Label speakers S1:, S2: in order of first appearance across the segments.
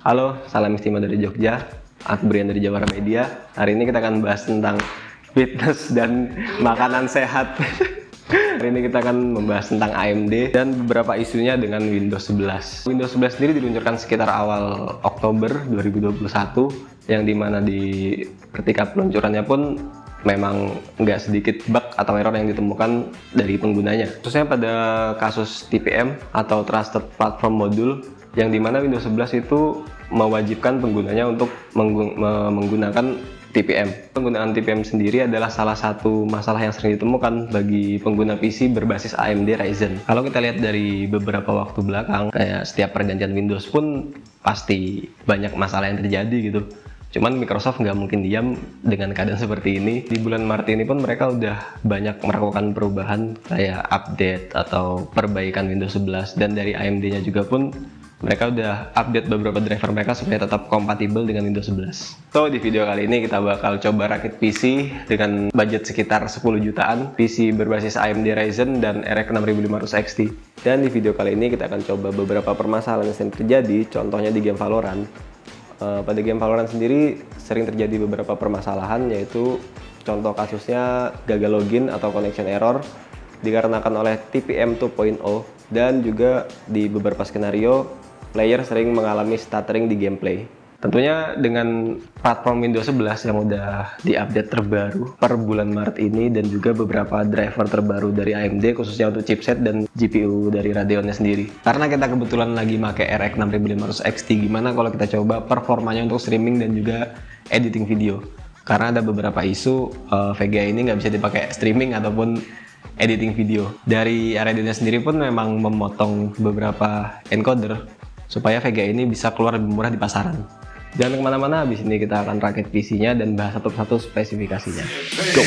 S1: Halo, salam istimewa dari Jogja. Aku Brian dari Jawara Media. Hari ini kita akan bahas tentang fitness dan makanan sehat. Hari ini kita akan membahas tentang AMD dan beberapa isunya dengan Windows 11. Windows 11 sendiri diluncurkan sekitar awal Oktober 2021, yang dimana ketika peluncurannya pun memang nggak sedikit bug atau error yang ditemukan dari penggunanya. Khususnya pada kasus TPM atau Trusted Platform Module, yang dimana Windows 11 itu mewajibkan penggunanya untuk menggunakan TPM. Penggunaan TPM sendiri adalah salah satu masalah yang sering ditemukan bagi pengguna PC berbasis AMD Ryzen. Kalau kita lihat dari beberapa waktu belakang, kayak setiap pergantian Windows pun pasti banyak masalah yang terjadi gitu. Cuman Microsoft nggak mungkin diam dengan keadaan seperti ini. Di bulan Maret ini pun mereka udah banyak melakukan perubahan kayak update atau perbaikan Windows 11, dan dari AMD-nya juga pun mereka udah update beberapa driver mereka supaya tetap kompatibel dengan Windows 11. So, di video kali ini kita bakal coba rakit PC dengan budget sekitar 10 jutaan, PC berbasis AMD Ryzen dan RX 6500 XT. Dan di video kali ini kita akan coba beberapa permasalahan yang sering terjadi, contohnya di game Valorant. Pada game Valorant sendiri sering terjadi beberapa permasalahan, yaitu contoh kasusnya gagal login atau connection error dikarenakan oleh TPM 2.0, dan juga di beberapa skenario player sering mengalami stuttering di gameplay. Tentunya dengan platform Windows 11 yang udah diupdate terbaru per bulan Maret ini, dan juga beberapa driver terbaru dari AMD khususnya untuk chipset dan GPU dari Radeonnya sendiri. Karena kita kebetulan lagi pakai RX 6500 XT, gimana kalau kita coba performanya untuk streaming dan juga editing video? Karena ada beberapa isu VGA ini nggak bisa dipakai streaming ataupun editing video. Dari Radeonnya sendiri pun memang memotong beberapa encoder supaya VGA ini bisa keluar lebih murah di pasaran. Jangan kemana-mana, habis ini kita akan rakit PC-nya dan bahas satu persatu spesifikasinya. Go!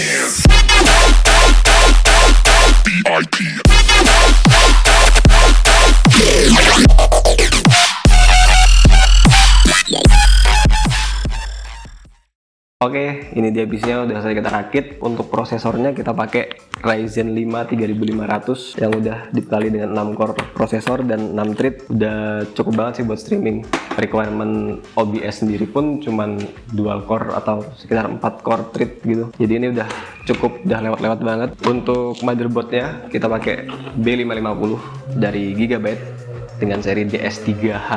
S1: Oke, ini dia PC-nya udah selesai kita rakit. Untuk prosesornya kita pakai Ryzen 5 3500 yang udah dikali dengan 6 core prosesor dan 6 thread. Udah cukup banget sih buat streaming. Requirement OBS sendiri pun cuman dual core atau sekitar 4 core thread gitu. Jadi ini udah cukup, udah lewat-lewat banget. Untuk motherboardnya kita pakai B550 dari Gigabyte dengan seri DS3H.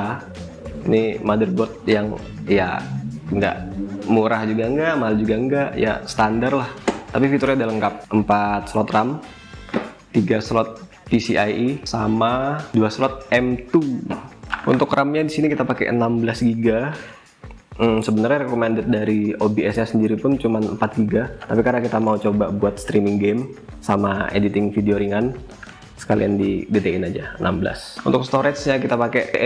S1: Ini motherboard yang ya nggak murah juga enggak, mahal juga enggak, ya standar lah. Tapi fiturnya udah lengkap. 4 slot RAM, 3 slot PCIe, sama 2 slot M2. Untuk RAM-nya di sini kita pakai 16 GB. Sebenarnya recommended dari OBS-nya sendiri pun cuma 4 GB. Tapi karena kita mau coba buat streaming game sama editing video ringan, sekalian digedein aja 16. Untuk storage-nya kita pakai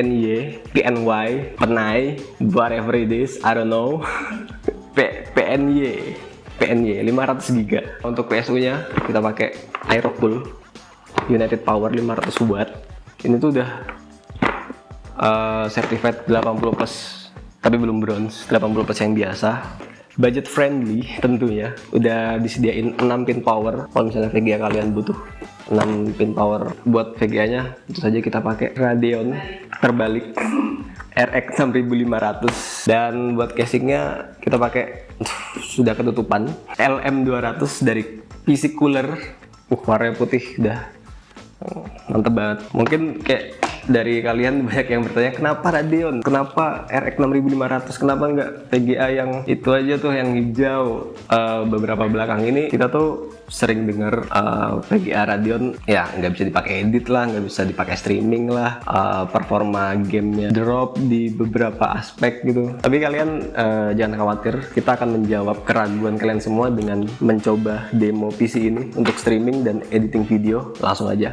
S1: PNY, Penai, whatever it is, I don't know. PNY 500 GB. Untuk PSU-nya kita pakai Aerocool United Power 500 watt. Ini tuh udah certified 80+, tapi belum bronze, 80+ yang biasa. Budget friendly tentunya. Udah disediain 6 pin power kalau misalnya VGA kalian butuh 6 pin power. Buat VGA-nya tentu saja kita pakai Radeon terbalik RX 6500, dan buat casingnya kita pakai sudah ketutupan LM200 dari PC Cooler. Warnanya putih, udah mantep banget. Mungkin kayak dari kalian banyak yang bertanya, kenapa Radeon, kenapa RX 6500, kenapa nggak VGA yang itu aja tuh, yang hijau. Beberapa belakang ini kita tuh sering denger VGA Radeon ya nggak bisa dipakai edit lah, nggak bisa dipakai streaming lah, performa gamenya drop di beberapa aspek gitu. Tapi kalian jangan khawatir, kita akan menjawab keraguan kalian semua dengan mencoba demo PC ini untuk streaming dan editing video. Langsung aja.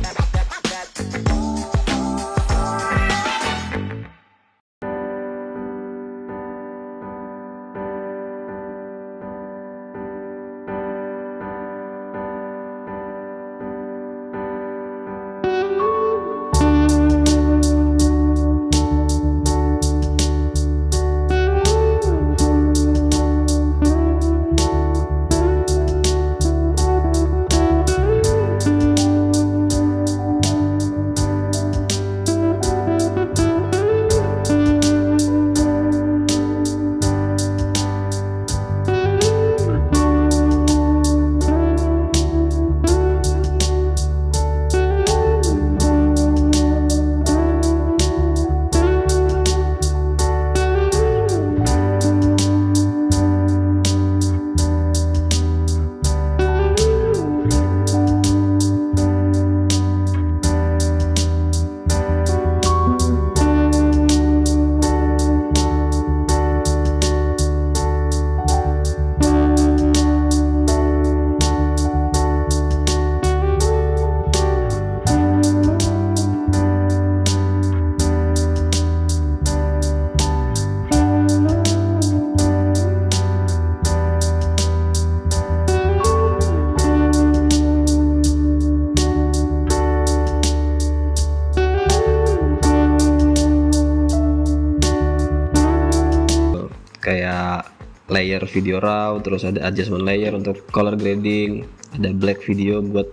S1: layer video raw, terus ada adjustment layer untuk color grading, ada black video buat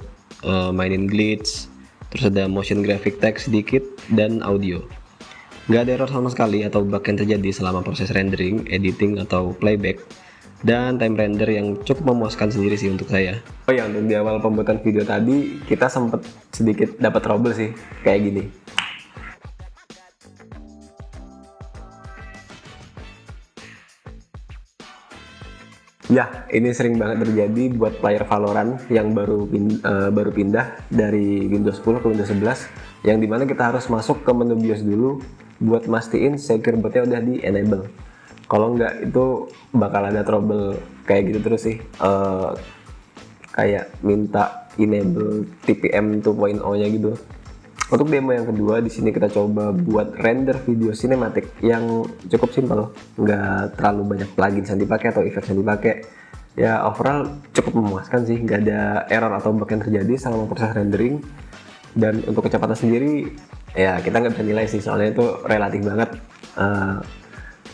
S1: mainin glitch, terus ada motion graphic text sedikit, dan audio. Nggak ada error sama sekali atau bug yang terjadi selama proses rendering, editing, atau playback, dan time render yang cukup memuaskan sendiri sih untuk saya. Oh ya, untuk di awal pembuatan video tadi kita sempet sedikit dapat trouble sih, kayak gini. Ya, ini sering banget terjadi buat player Valorant yang baru pindah dari Windows 10 ke Windows 11, yang dimana kita harus masuk ke menu BIOS dulu buat mastiin secure bootnya udah di enable. Kalau nggak itu bakal ada trouble kayak gitu terus sih, kayak minta enable TPM 2.0-nya gitu. Untuk demo yang kedua, di sini kita coba buat render video sinematik yang cukup simpel, nggak terlalu banyak plugin yang dipakai atau effects yang dipakai. Ya overall cukup memuaskan sih, nggak ada error atau bug yang terjadi selama proses rendering. Dan untuk kecepatan sendiri, ya kita nggak bisa nilai sih, soalnya itu relatif banget.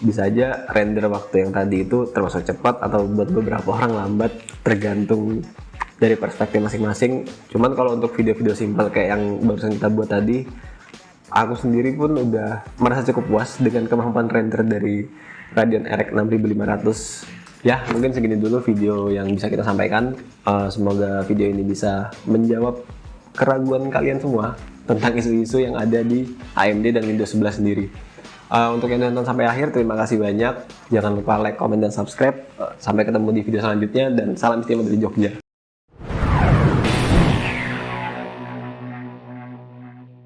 S1: Bisa aja render waktu yang tadi itu termasuk cepat atau buat beberapa orang lambat, tergantung dari perspektif masing-masing. Cuman kalau untuk video-video simpel kayak yang barusan kita buat tadi, aku sendiri pun udah merasa cukup puas dengan kemampuan render dari Radeon RX 6500. Ya, mungkin segini dulu video yang bisa kita sampaikan. Semoga video ini bisa menjawab keraguan kalian semua tentang isu-isu yang ada di AMD dan Windows 11 sendiri. Untuk yang nonton sampai akhir, terima kasih banyak. Jangan lupa like, comment, dan subscribe. Sampai ketemu di video selanjutnya, dan salam istimewa dari Jogja.